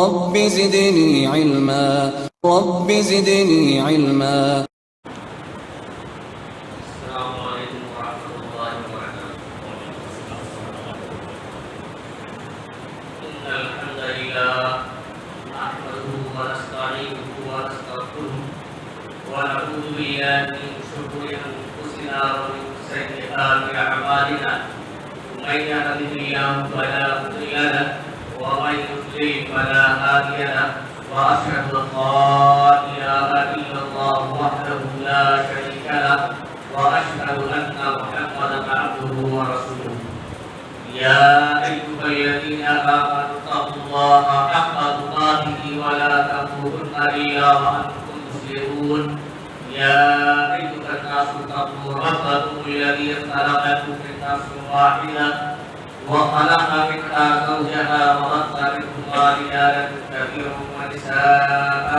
رب زدني علما رب زدني علما. السلام عليكم ورحمة الله وبركاته. إن الحمد لله نحمده ونستعينه ونستغفره ونعوذ بالله من شرور أنفسنا ومن سيئات أعمالنا. من يهده الله فلا مضل له ومن يضلل فلا هادي له. وأشهد أن لا إله إلا الله وحده لا شريك له وأشهد أن محمدا عبده ورسوله. يا أيها الذين آمنوا اتقوا الله حق تقاته ولا تموتن إلا وأنتم مسلمون. يا أيها الناس اتقوا ربكم الذي خلقكم من نفس واحدة وخلق منها زوجها وبث منهما رجالا كثيرا ونساء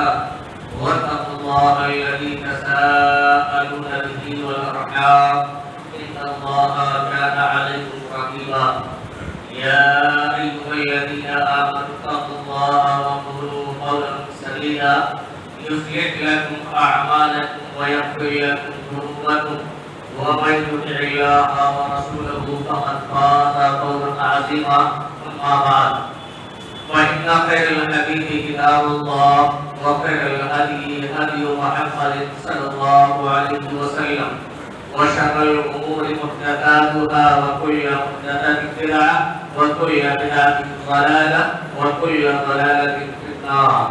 واتقوا الله الذي تساءلون به والأرحام إن الله كان عليكم رقيبا. يا أيها الذين آمنوا اتقوا الله وقولوا قولا سديدا يصلح لكم أعمالكم ويغفر لكم ذنوبكم ومن يطع الله ورسوله فقد فاز فوزا عظيما. أما بعد فإن خير الحديث كتاب الله وخير الهدي هدي محمد صلى الله عليه وسلم وشر الأمور محدثاتها وكل محدثة بدعة وكل بدعة ضلالة وكل ضلالة في النار.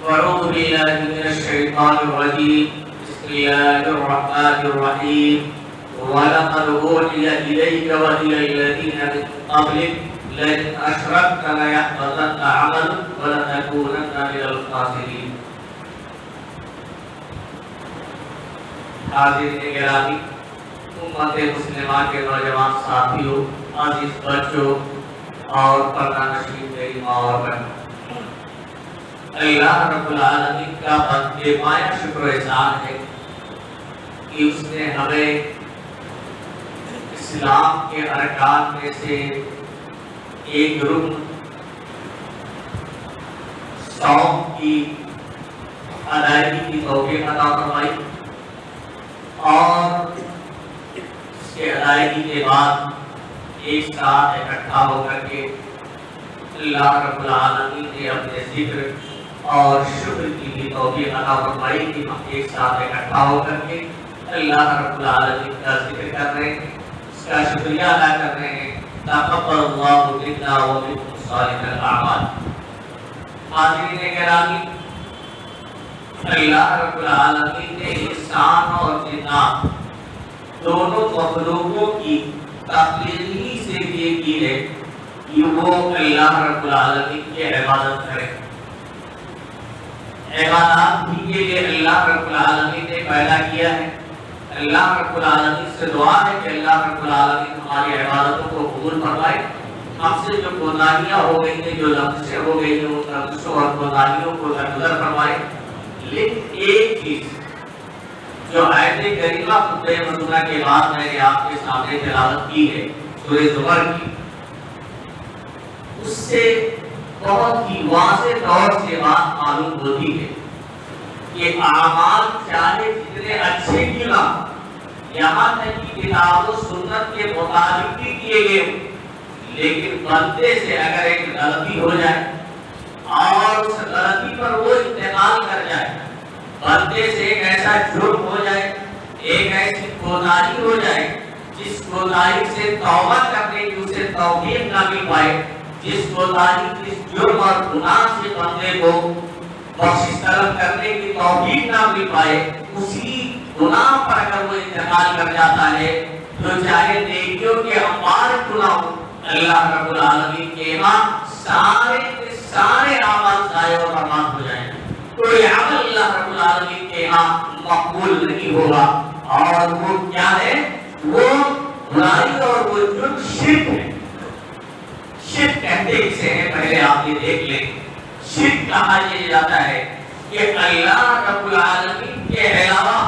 أعوذ بالله من الشيطان الرجيم. بسم الله الرحمن الرحيم. ولقد أوحي إليك وإلى الذين من قبلك لئن أشركت ليحبطن عملك ولتكونن من الخاسرين. حاضرین گرامی، امت مسلمہ کے نوجوان ساتھیوں، عزیز بچوں اور پردہ نشین میری ماں اور بہنوں، اللہ رب العالمین کا بے پایا شکر و احسان ہے کہ اس نے ہمیں اسلام کے ارکان میں سے ایک رکن صوم کی ادائیگی کی توفیق عطا فرمائی اور اس کے ادائیگی کے بعد ایک ساتھ اکٹھا ہو کر کے اللہ رب العالمین نے اپنے ذکر اور شکر کی بھی توفیق عطا فرمائی کہ ہم ایک ساتھ اکٹھا ہو کر کے اللہ رب العالمین کا ذکر کر رہے ہیں، اس کا شکریہ ادا کر رہے ہیں. تقبل اللہ منا ومنکم صالح الاعمال. حاضرین گرامی، اللہ رب العالمین نے انسان اور جنات دونوں مخلوقوں کی تخلیق ہی سے یہ کی ہے کہ وہ اللہ رب العالمین کی عبادت کریں. عبادات بھی کے لیے اللہ رب العالمین نے پیدا کیا ہے. اللہ رب العالمین سے دعا ہے کہ اللہ رب العالمین ہماری عبادتوں کو قبول فرمائے. ہم سے جو کوتاہیاں ہو گئی ہیں، جو لغزشیں ہو گئی ہیں، ان لغزشوں اور کوتاہیوں کو درگزر فرمائے. لیکن ایک چیز جو آیت کریمہ خطبہ مسورہ کے بعد میں نے آپ کے سامنے تلاوت کی ہے، سورہ زمر کی، اس سے بہت ہی واضح طور سے بات معلوم ہوتی ہے کہ اعمال چاہے جتنے اچھے کیوں نہ، یہاں تک کہ کتاب و سنت کے مطابق بھی کیے گئے، لیکن بندے سے اگر ایک غلطی ہو جائے اور اس غلطی پر وہ انتقال کر جائے، بندے سے ایک ایسا جرم ہو جائے، ایک ایسی کوتاہی ہو جائے جس کوتاہی سے توبہ کرنے کی اسے توفیق نہ مل پائے، جس کوتاہی جس جرم اور گناہ سے بندے کو بخشش طلب کرنے کی توفیق نہ مل پائے، اسی گناہ پر اگر وہ انتقال کر جاتا ہے تو چاہے نیکیوں کے انبار کھلا ہو، اللہ رب العالمین کے یہاں سارے کے سارے اعمال ضائع و برباد ہو جائیں گے. کوئی عمل اللہ رب العالمین کے یہاں مقبول نہیں ہوگا. اور وہ کیا ہے؟ وہ برائی اور وہ جرم شرک ہے. شرک کہتے اسے ہیں، پہلے آپ یہ دیکھ لیں. شرک کہا یہ جاتا ہے کہ اللہ رب العالمین کے علاوہ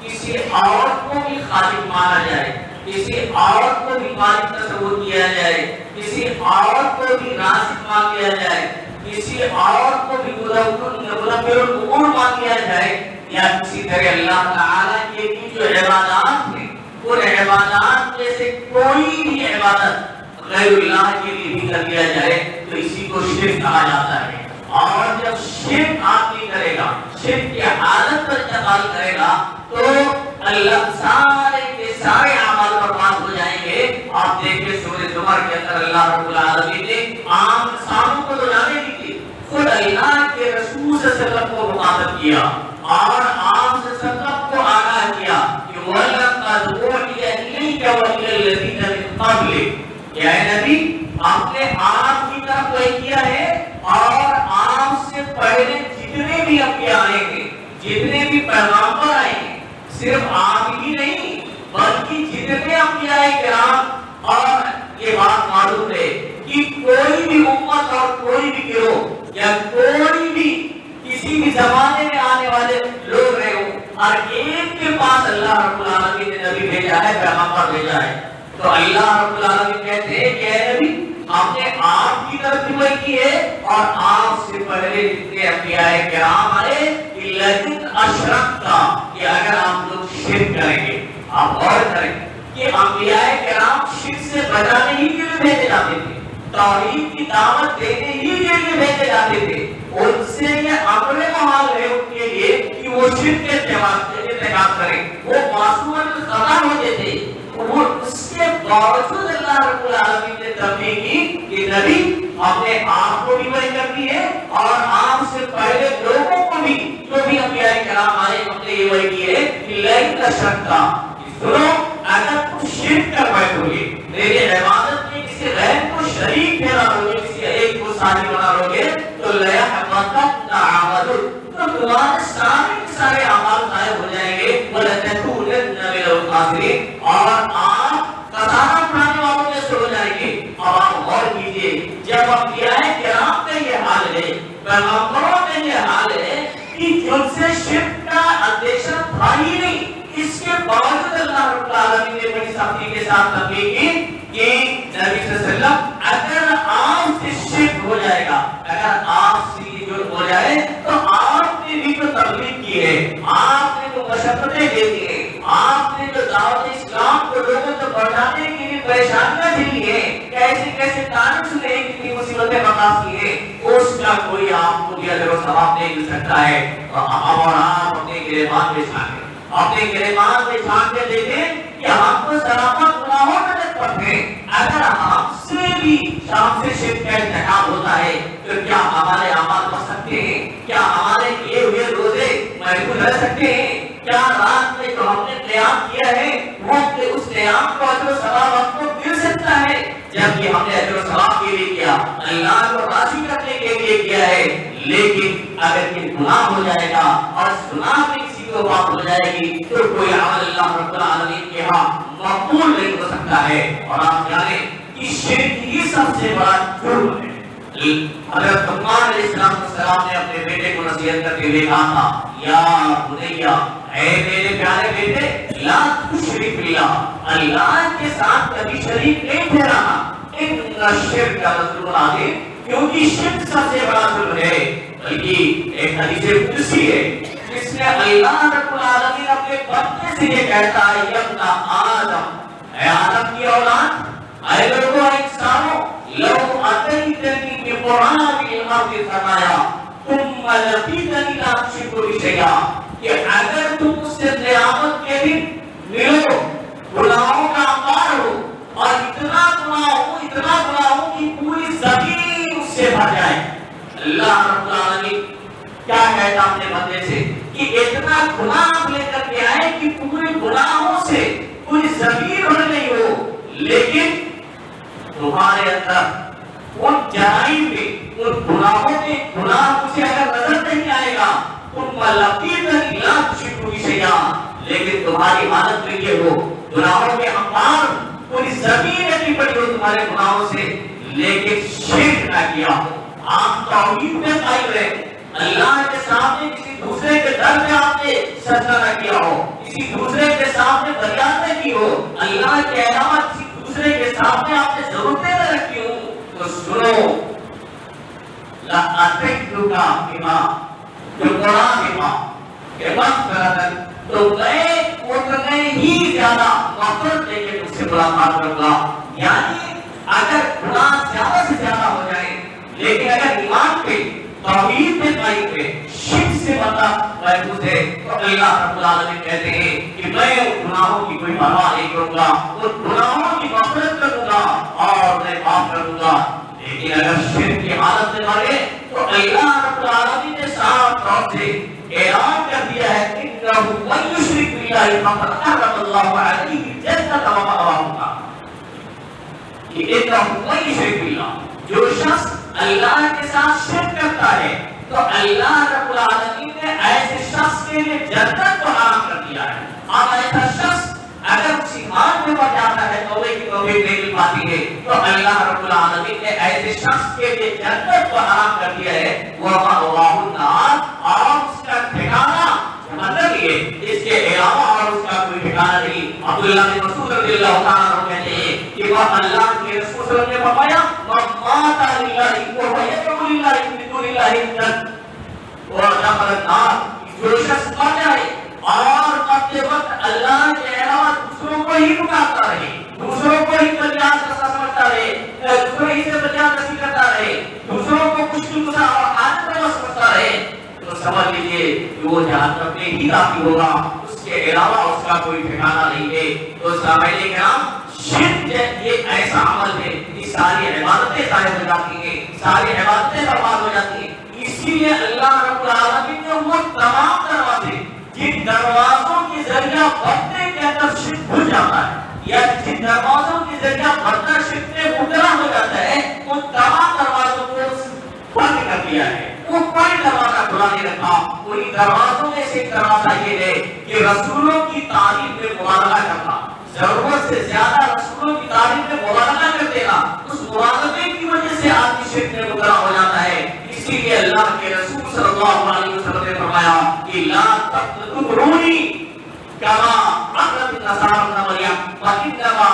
کسی اور کو بھی خالق مانا جائے، کسی عورت کو بھی مالک تصور کیا جائے، کسی عورت کو بھی رازق مان لیا جائے، کسی اور کو بھی مدبر الامور مان لیا جائے یا کسی طرح اللہ تعالیٰ کی جو عبادات ہیں ان عبادات میں سے کوئی بھی عبادت غیر اللہ کے لیے بھی کر لیا جائے تو اسی کو شرک کہا جاتا ہے. اور جب شرک آدمی کرے گا، شرک کی حالت پر انتقال کرے گا تو اللہ سارے کے سارے اعمال برباد ہو جائیں گے. آپ دیکھیں سورہ زمر کے اندر اللہ رب العالمین نے عام انسانوں کو تو جانے نہیں دی، خود اللہ کے رسول صلی اللہ علیہ وسلم کو مخاطب کیا اور عام سے سب کو آگاہ کیا کہ وَلَقَدْ أُوحِيَ إِلَيْكَ وَإِلَى الَّذِينَ مِن قَبْلِكَ، کہ اے نبی آپ نے آپ کی طرف وحی کیا ہے اور آپ سے پہلے جتنے بھی انبیاء آئے ہیں، جتنے بھی پیغمبر آئے ہیں، صرف آپ ہی نہیں بلکہ جتنے انبیاء کرام، اور یہ بات معلوم ہے کہ کوئی بھی امت اور کوئی بھی گروہ یا کوئی بھی کسی بھی زمانے میں آنے والے لوگ رہے ہوں، ہر ایک کے پاس اللہ رب العالمین نے نبی بھیجا ہے، پیغمبر بھیجا ہے. تو اللہ رب العالمین کہتے ہیں کہ اے نبی ہم نے آپ کی طرف وحی کی ہے اور آپ سے پہلے جتنے انبیاء کرام آئے لَئِنْ أَشْرَكْتَ، کہ اگر آپ لوگ شرک کریں گے. آپ غور کریں کہ انبیاء کرام شرک سے بچانے ہی کے لیے بھیجے جاتے تھے، توحید کی دعوت دینے ہی کے لیے بھیجے جاتے تھے. ان سے یہ امر محال ہے ان کے لیے کہ وہ شرک کے ارتکاب کریں. وہ معصوماً خطا ہوتے تھے، وہ اس کے باوجود اللہ رب العالمین نے تنبیہ کی کہ نبی ہم نے آپ کو بھی وحی کر دی ہے اور آپ سے پہلے لوگوں کو بھی جو بھی انبیاء کرام آئے ہم نے یہ وحی کی ہے کہ لَئِنْ أَشْرَكْتَ، سنو اگر تم شرک کر بیٹھو گے، میری عبادت میں کسی غیر کو شریک ٹھہرا لو گے، کسی ایک کو ساتھی بنا لو گے تو لَيَحْبَطَنَّ عَمَلُكَ، تو تمہارے سارے اعمال ضائع ہو جائیں گے. وَلَتَكُونَنَّ مِنَ الْخَاسِرِينَ، اور آپ خسارہ اٹھانے والوں میں سے ہو جائیں گے. اب آپ غور کیجئے، جب انبیاء کرام کا یہ حال ہے، پیغمبروں کا یہ حال ہے کہ جن سے شرک کا اندیشہ تھا ہی نہیں، اس کے باوجود اللہ رب العالمین نے بڑی سختی کے ساتھ تنبیہ کی کہ نبی صلی اللہ علیہ وسلم اگر آپ سے شرک ہو جائے گا، اگر آپ سے یہ جرم ہو جائے تو آپ نے بھی تو تبلیغ کی ہے، آپ نے تو مشقتیں دے دی ہیں، آپ نے جو دعوت اسلام کو لوگوں تک پہنچانے کے لیے پریشانیاں جھیلی ہیں، کیسے کیسے تعلق سنے، کتنی مصیبتیں برداشت کی ہیں، اس کا کوئی آپ کو بھی اجر و ثواب نہیں مل سکتا ہے. اور آپ اپنے گریبان میں چھانٹیں، اپنے گریبان میں چھان کے دیکھیں کہ ہم کو سرابت گناہوں میں لگ پڑتے ہیں. اگر ہم سے بھی شام سے شرک کا ارتکاب ہوتا ہے تو کیا ہمارے اعمال بچ سکتے ہیں؟ کیا ہمارے کیے ہوئے روزے محفوظ رہ سکتے ہیں؟ کیا رات میں جو ہم نے قیام کیا ہے وہ اس قیام کو اجر و ثواب ہم کو مل سکتا ہے؟ جبکہ ہم نے اجر و ثواب کے لیے کیا، اللہ کو راضی کرنے کے لیے کیا ہے. لیکن اگر یہ گناہ ہو جائے گا اور اس گناہ میں کسی کو بات ہو جائے گی تو کوئی عمل اللہ رب العالمین کے ہاں مقبول نہیں ہو سکتا ہے. اور آپ جانیں کہ شرک ہی سب سے بڑا جرم ہے. حضرت لقمان علیہ السلام نے اپنے بیٹے کو نصیحت کر کے کہا تھا، یا بنیا، اے میرے پیارے بیٹے، لا تشرک باللہ، اللہ کے ساتھ کبھی شریک نہیں ٹھہرانا. ان الشرک لظلم عظیم، کیونکہ شرک سب سے بڑا ظلم ہے. بلکہ ایک حدیث قدسی ہے جس میں اللہ رب العالمین اپنے بندے سے یہ کہتا ہے، یا ابن آدم، اے آدم کی اولاد، اے لوگوں، اے انسانوں، لو اتیتنی بقراب الارض خطایا ثم لقیتنی لا تشرک بی شیئا، کہ اگر تم اس سے قیامت کے دن ملو، گناہوں کا انبار ہو اور اتنا گناہ ہو کہ پوری زمین اس سے بھر جائے. اللہ رب العالمین کیا کہتا اپنے بندے سے کہ اتنا گناہ آپ لے کر کے آئے کہ پورے گناہوں سے پوری زمین بھر نہیں ہو، لیکن تمہارے اندر ان جرائم میں، ان گناہوں میں گناہ مجھے اگر نظر نہیں آئے گا، تم لقیتنی لا تشرک بی شیئا، لیکن تمہاری حالت میں یہ ہو، گناہوں کے انبار پوری زمین اتنی بڑی ہو تمہارے گناہوں سے، لیکن شرک نہ کیا ہو، آپ توحید میں قائم رہے، اللہ کے سامنے کسی دوسرے کے در میں آپ نے سجدہ نہ کیا ہو، کسی دوسرے کے سامنے فریاد نہ کی ہو، اللہ کے علاوہ کسی دوسرے کے سامنے آپ نے ضرورتیں نہ رکھی ہوں، تو سنو لَأَتَيْتُكَ بِمَا بِقُرَابِهَا کہ مغفرتاً تو میں اتنے ہی زیادہ مغفرت دے کے مجھ سے ملاقات کروں گا. یعنی اگر گناہ زیادہ سے زیادہ ہو جائے لیکن اگر ایمان پہ توحید پہ قائم پہ شرک سے بندہ محفوظ ہے تو اللہ رب العالمین کہتے ہیں کہ میں ان گناہوں کی کوئی پرواہ نہیں کروں گا, ان گناہوں کی مغفرت کروں گا اور میں معاف کر دوں گا. لیکن اگر شرک کی حالت میں مرے تو اللہ رب العالمین نے صاف طور سے اعلان کر دیا ہے انہ من یشرک باللہ فقد حرم اللہ علیہ الجنۃ ومأواه النار. کہ انہ من یشرک باللہ, جو شخص اللہ کے ساتھ شرک کرتا ہے تو اللہ رب العالمین نے ایسے شخص کے لیے جنت کو حرام کر دیا ہے. اب ایسا شخص اگر اس ایمان میں مر جاتا ہے توبے کی توفیق نہیں مل پاتی ہے تو اللہ رب العالمین نے ایسے شخص کے لیے جنت کو حرام کر دیا ہے وَمَأْوَاهُ النَّارُ, اور اس کا ٹھکانہ جہنم ہی ہے, اس کے علاوہ اور اس کا کوئی ٹھکانہ نہیں. عبداللہ بن مسعود رضی اللہ تعالیٰ عنہ کہتے ہیں کہ وہ اللہ کے رسول صلی اللہ علیہ وسلم نے فرمایا مَن مَاتَ لِلَّهِ وَهُوَ يَدْعُو لِلَّهِ مِن دُونِ اللَّهِ نِدًّا وَدَخَلَ النَّارَ. جو شخص مر جائے اور مرتے وقت اللہ کے علاوہ دوسروں کو ہی پکارتا رہے, دوسروں کو ہی فریاد رسا سمجھتا رہے, دوسروں ہی سے فریاد رسی کرتا رہے, دوسروں کو مشکل گزار اور حاجت روا سمجھتا رہے, تو سمجھ لیجیے کہ وہ جہنم میں ہی داخل ہوگا, اس کے علاوہ اس کا کوئی ٹھکانہ نہیں ہے. تو سامعین کرام, شرک یہ ایسا عمل ہے کہ ساری عبادتیں ضائع ہو جاتی ہیں, ساری عبادتیں برباد ہو جاتی ہیں. اسی لیے اللہ رب العالمین نے وہ تمام دروازے جن دروازوں کے ذریعہ بندے کے اندر شرک گھس جاتا ہے یا جن دروازوں کے ذریعہ بندہ شرک میں مبتلا ہو جاتا ہے ان تمام دروازوں کو بند کر دیا ہے. وہ کوئی دروازہ کھلا نہیں رکھا. انہیں دروازوں میں سے ایک دروازہ یہ ہے کہ رسولوں کی تعریف میں مبالغہ کرنا, ضرورت سے زیادہ رسولوں کی تعریف میں مبالغہ کر دینا, اس مبالغے کی وجہ سے آدمی شرک میں مبتلا ہو جاتا ہے. اسی لیے اللہ کے رسول صلی اللہ علیہ وسلم نے فرمایا کہ لا تطرونی کما عبد النصارى ابن مریم فانما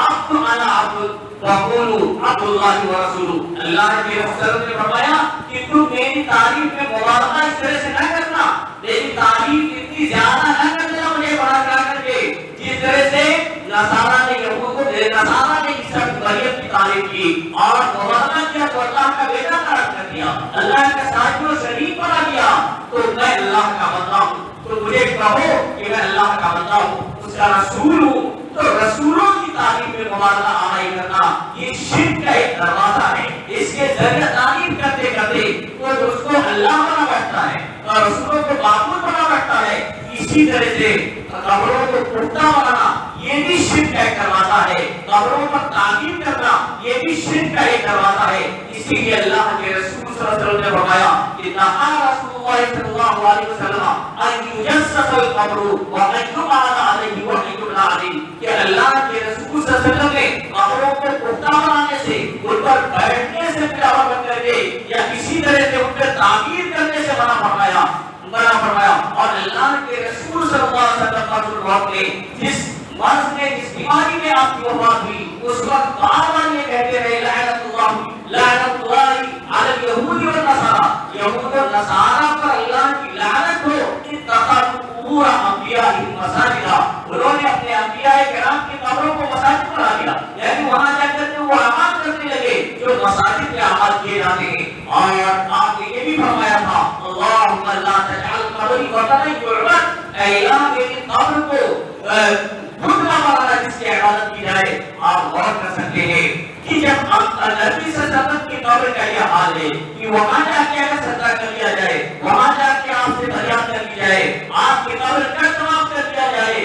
عبد انا عبد وقولوا عبد اللہ ورسولہ. اللہ کے رسول نے فرمایا کہ تم میری تعریف میں مبالغہ اس طرح سے نہ کرنا, میری تعریف اتنی زیادہ نہ کرنا مجھے بڑا کر کے جس طرح سے نصارہ نے یہود کو نصارہ نے عیسیٰ ابن مریم کی تعریف کی اور مبالغہ کیا تو اللہ کا بیٹا قرار کر دیا, اللہ کا ساتھی و شریک بنا دیا. تو میں اللہ کا بندہ ہوں, تو مجھے کہو کہ میں اللہ کا بندہ ہوں, اس کا رسول ہوں. تو رسولوں کی تعریف میں مبالغہ آرائی کرنا یہ شرک کا ایک دروازہ ہے. اس کے ذریعے تعریف کرتے کرتے تو اس کو اللہ بنا بیٹھتا ہے اور رسولوں کو معبود بنا بیٹھتا ہے. اسی طرح سے قبروں کو پختہ بنانا یہ بھی شرک کا ایک دروازہ ہے, قبروں پر تعظیم کرنا یہ بھی شرک کا ایک دروازہ ہے. اسی لیے اللہ کے رسول صلی اللہ علیہ وسلم نے فرمایا کہ نہا رسول اللہ صلی اللہ علیہ وسلم ان یجسس القبر وان یقعد علیہ وان یبنى علیہ, کہ اللہ کے رسول صلی اللہ علیہ وسلم نے قبروں کو پختہ بنانے سے, ان پر بیٹھنے سے منع کرنے یا کسی طرح سے ان پر تعمیر کرنے سے منع فرمایا. اور اللہ کے رسول صلی اللہ علیہ وسلم نے جس مرض میں جس بیماری میں آپ کی وفات ہوئی اس وقت بار بار یہ کہتے رہے لعنت اللہ علی الیہود والنصارى, یہود و نصارہ پر اللہ کی لعنت ہو, اتخذوا قبور انبیائہم مساجدا, انہوں نے اپنے انبیاء کرام کی قبروں کو مساجد بنا لیا, یعنی وہاں جا کر کے وہ اعمال کرنے لگے جو مساجد میں اعمال کیے جاتے ہیں. اور آپ نے یہ بھی فرمایا تھا اللہم لا تجعل قبری وطنا یعبد, اے الہ میری قبر کو بت نہ بنانا جس کی عبادت کی جائے. آپ غور کر سکتے ہیں کہ جب نبی صلی اللہ علیہ وسلم کی قبر کا یہ حال ہے کہ وہاں جا کے اگر سجدہ کر لیا جائے, وہاں جا کے آپ سے فریاد کر لی جائے, آپ کی قبر کا تمام کر دیا جائے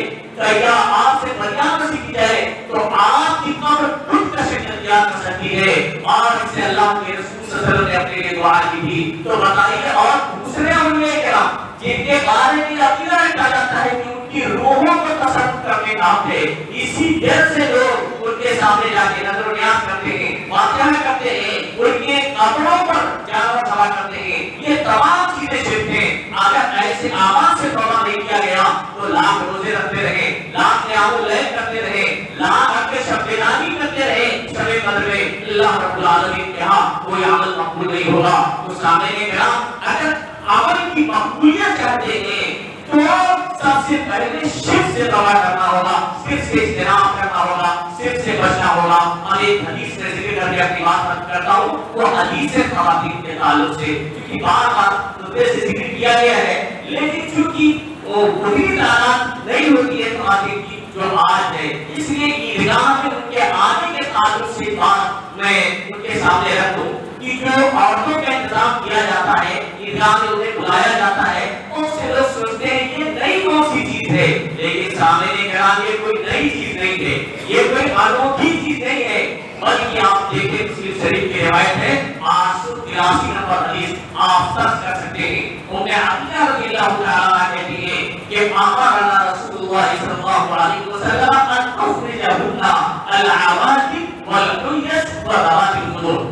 یا آپ سے فریاد رسی کی جائے تو آپ کی قبر خود کا شکل تیار کر سکتی ہے. اور اس سے اللہ کے رسول صلی اللہ علیہ وسلم نے اپنے لیے دعا کی تھی. تو بتائیے اور دوسرے اولیاء کرام جن کے بارے میں عقیدہ رکھا جاتا ہے کہ ان کی روحوں کو تصرف کرنے کا ہے, اسی ڈر سے لوگ ان کے سامنے جا کے نظر و نیاز کرتے ہیں, واقعہ کرتے ہیں, ان کے قبروں پر جانور سوا کرتے ہیں. یہ تمام چیزیں شرک ہیں. اگر ایسے آواز سے توبہ نہیں کیا گیا تو لاکھ روزے رکھتے رہے, لاکھ قیام اللیل کرتے رہے, لاکھ اپنے شب بیداری کرتے رہے, شب قدر میں اللہ رب العالمین کے ہاں کوئی عمل مقبول نہیں ہوگا۔ تو سامنے کرام اگر عمل کی مقبولیت چاہتے ہیں تو سب سے پہلے شرک سے توبہ کرنا ہوگا، شرک سے اجتناب کرنا ہوگا، شرک سے بچنا ہوگا۔ اور ایک حدیث سے ذکر کر کے اپنی بات ختم کرتا ہوں، وہ حدیث ہے خواتین کے تعلق سے، کیونکہ بار بار خطبے سے ذکر کیا گیا ہے، لیکن چونکہ وہ وہی تعداد نہیں ہوتی ہے خواتین کی جو آج ہے، اس لیے عیدگاہ میں ان کے آنے کے تعلق سے بات میں ان کے سامنے رکھ دوں کہ جو عورتوں کا انتظام کیا جاتا ہے، عیدگاہ میں انہیں بلایا جاتا ہے، ان سے لوگ سوچتے ہیں یہ نئی کون سی چیز ہے، لیکن سامنے کرام یہ کوئی نئی چیز نہیں ہے، یہ کوئی انوکھی چیز نہیں ہے، بلکہ آپ دیکھیں مسلم شریف کی روایت ہے 883 نمبر حدیث آپ سرچ کر سکتے ہیں۔ ام عطیہ رضی اللہ تعالی عنہا کہتی ہے کہ امرنا رسول اللہ صلی اللہ علیہ وسلم ان نخرجهن العواتق والحیض وذوات الخدور،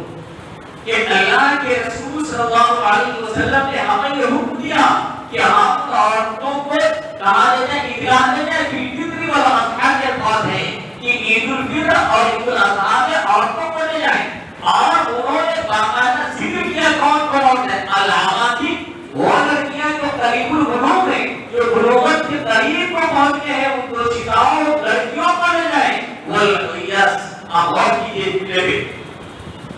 کہ اللہ کے رسول صلی اللہ علیہ وسلم نے ہمیں یہ حکم دیا کہ ہم عورتوں کو کہا جاتا ہے عیدگاہ میں جائے عید الفطر والاضحیٰ کے بعد ہے کہ عید الفطر اور عید الاضحیٰ میں عورتوں کو لے جائیں، اور انہوں نے باقاعدہ ذکر کیا کون کون ہے، العواتق وہ لڑکیاں جو قریب البلوغ ہیں، جو بلوغت کے قریب کو پہنچتے ہیں، ان کو شکاؤ لڑکیوں کو لے جائیں، والحیض اب غور کیجیے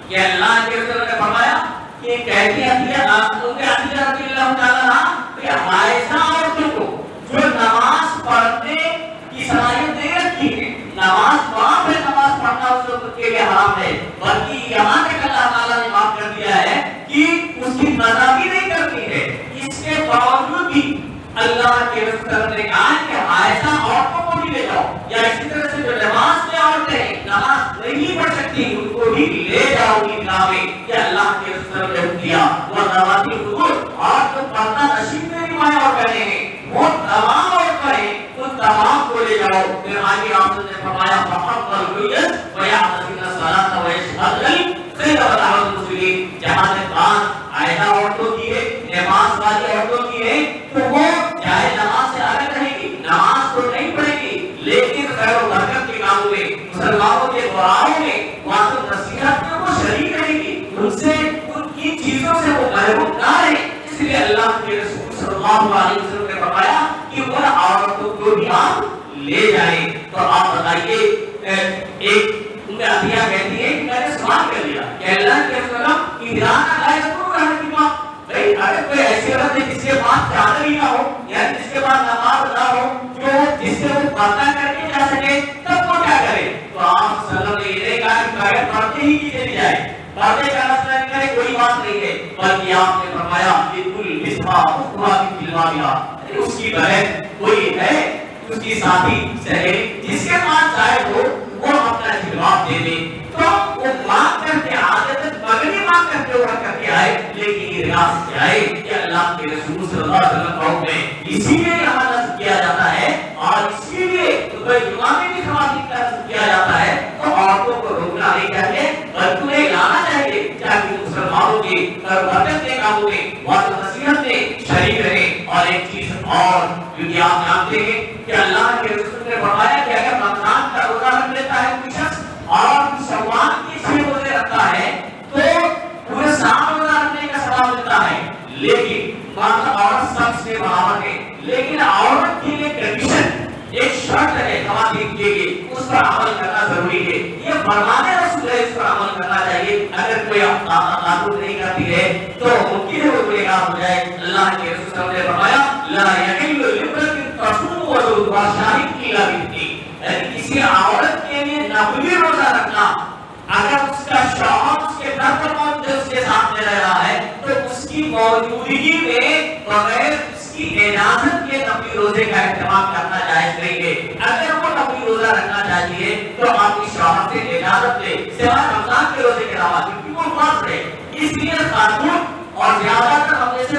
کہ اللہ کے رسول نے فرمایا کہ کہتی ہے عطیہ رضی اللہ تعالیٰ عنہ کہ ایسا عورتوں کو جو نماز پڑھنے کی صلاحیت نہیں رکھتی ہے، نماز وہاں پہ نماز پڑھنا اس وقت کے لیے حرام ہے، بلکہ یہاں تک اللہ تعالیٰ نے معاف کر دیا ہے کہ اس کی قضا بھی نہیں کرنی ہے، اس کے باوجود بھی اللہ کے رسول نے کہا کہ ایسا عورتوں کو بھی لے جاؤ، یا اسی طرح سے جو نماز میں عورتیں ہیں نماز نہیں پڑھ سکتی ان کو بھی لے جاؤ عیدگاہ میں، یہ اللہ کے رسول نے حکم دیا۔ وذوات الخدور، اور جو پردہ نشین نہیں مائیں اور بہنیں ہیں وہ تمام عورتیں ہیں، ان تمام کو لے جاؤ۔ پھر آگے آپ نے فرمایا فحق الحیض ویعتزلن الصلاۃ ویشهدن الخیر ودعوۃ المسلمین، جہاں تک بات عائدہ عورتوں کی ہے، نماز والی عورتوں کی ہے، تو وہ چاہے نماز سے الگ رہے گی، نماز تو نہیں پڑھے گی، لیکن خیر و برکت کے کاموں میں، مسلمانوں کے دعاؤں میں، وہاں تو نصیحت میں وہ شریک رہے گی، ان سے ان کی چیزوں سے وہ محروم نہ رہے۔ اس لیے اللہ کے رسول صلی اللہ علیہ وسلم نے فرمایا کہ ان عورتوں کو بھی آپ لے جائیں۔ تو آپ بتائیے، ایک عطیہ کہتی ہے کہ میں نے سوال کر لیا کہ اللہ کے رسول ایران کا ضرور رہنے کی بات، بھائی اگر کوئی ایسی عورت ہے جس کے پاس چادر ہی نہ ہو، یا جس کے پاس نماز نہ ہو، جو جس سے وہ پردہ کر کے جا سکے، تب وہ کیا کرے؟ تو آپ صلی اللہ علیہ وسلم نے یہ کہا کہ بغیر پردے ہی کی چلی جائے، پردے کا مسئلہ نہیں کرے، کوئی بات نہیں ہے، بلکہ آپ نے فرمایا کہ کل مصباح اخرى فی الواقعہ، اس کی بہن کوئی ہے، اس کی ساتھی سہیلی جس کے پاس جائے وہ اپنا جواب دے دے، تو وہ مانگ کر کے عادت مغنی مانگ کر کے اٹھ کر کے آئے، لیکن یہ ریاض سے آئے کہ اللہ کے رسول صلی اللہ علیہ وسلم قوم میں اسی لیے یہاں نصب کیا جاتا ہے، اور اسی لیے جمعہ میں بھی خواتین کا نصب کیا جاتا ہے، تو عورتوں کو روکنا نہیں چاہیے بلکہ انہیں لانا چاہیے تاکہ مسلمانوں کے برکت کے کاموں میں وعظ و نصیحت میں شریک رہیں۔ اور ایک چیز اور جو آپ جانتے ہیں کہ اللہ کے رسول نے فرمایا کہ اگر رمضان کا روزہ رکھ لیتا ہے کوئی شخص اور شوال کے 6 روزے رکھتا ہے تو پورے سال روزہ رکھنے کا ثواب ملتا ہے، لیکن عورت سب سے برابر ہے، لیکن عورت کے لیے کنڈیشن ایک شرط ہے خواتین کے لیے، اس پر عمل کرنا ضروری ہے، یہ فرمان رسول ہے، اس پر عمل کرنا چاہیے۔ اگر کوئی قانون نہیں کرتی ہے تو ممکن ہے وہ گنہگار ہو جائے۔ اللہ کے رسول صلی اللہ علیہ وسلم نے فرمایا لا یحل لامرأۃ تصوم وتطوع شاهد الا باذنہ، یعنی کسی عورت کے لیے نفلی روزہ رکھنا اگر اس کا شوہر اس کے گھر پر موجود ہے، اس کے سامنے رہ رہا ہے، تو اس کی موجودگی میں بغیر اس کی اجازت کے نفلی روزے کا اہتمام کرنا جائز نہیں ہے۔ اگر وہ نفلی روزہ رکھنا چاہتی ہے تو اپنی شوہر سے اجازت لے، سوائے رمضان کے روزے کے علاوہ، کیونکہ وہ فرض ہے۔ اس لیے خاتون اور زیادہ تر اپنے سے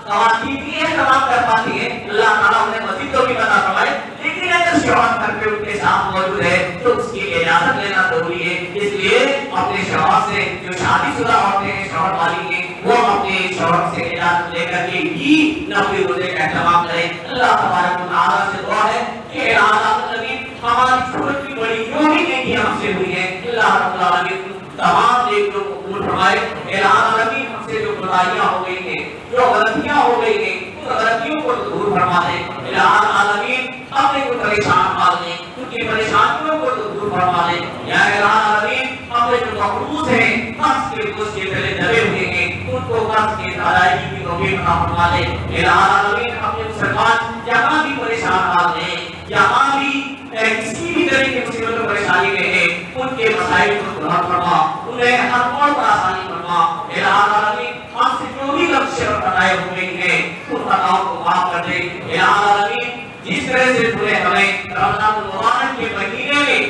خواتین کی اہتمام کر پاتی ہے، اللہ تعالیٰ انہیں مزید تو بھی بتا فرمائے، لیکن اگر شوہر گھر پہ ان کے ساتھ موجود ہے تو اس کی اجازت لینا ضروری ہے۔ اس لیے اپنے شوہر سے، جو شادی شدہ عورتیں ہیں شوہر والی ہیں، وہ اپنے شوہر سے اجازت لے کر کے ہی نفلی روزے کا اہتمام کریں۔ اللہ تبارک و تعالیٰ سے دعا ہے کہ اعلان نبی ہماری چھوٹی بڑی بڑی جو بھی نیکی ہم سے ہوئی ہے اللہ رب العالمین تمام نیکیوں کو قبول فرمائے. الہ العالمین ہم سے جو کوتاہیاں ہو گئی ہیں جو غلطیاں ہو گئی ہیں ان غلطیوں کو دور فرما دے. الہ العالمین اپنے کو پریشان حال دے ان کی پریشانیوں کو دور فرما دے. یا الہ العالمین اپنے جو مقروض ہیں قرض کے بوجھ کے تلے دبے ہوئے ہیں ان کو قرض کی ادائیگی کی توفیق عطا فرما دے. الہ العالمین اپنے مسلمان جہاں بھی پریشان حال ہیں جہاں بھی کسی بھی طرح کی مصیبت و پریشانی میں ہے ان کے مسائل کو حل فرما انہیں ہر موڑ پر آسانی فرما. الہ العالمین ہم سے جو بھی لفظ اور خطائیں ہو گئی ہیں ان خطاؤں کو معاف کر دے. الہ العالمین جس طرح سے تمہیں ہمیں رمضان المبارک کے مہینے میں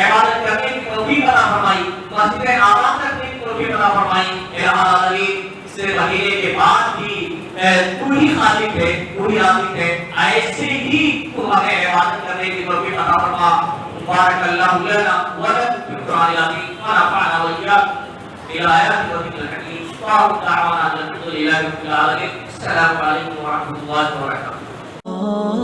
عبادت کرنے کی توفیق عطا فرمائی مسجدیں آباد کرنے کی توفیق عطا فرمائی. الہ العالمین اس مہینے کے بعد بھی تو ہی خالق ہے تو ہی رازق ہے ایسے ہی تو ہمیں عبادت کرنے کی توفیق عطا فرما. بارک اللہ لنا ولکم فی القرآن العظیم ونفعنا وإياکم بالآیات والذکر الحکیم. وآخر دعوانا الحمد للہ رب العالمین. السلام علیکم ورحمۃ اللہ وبرکاتہ.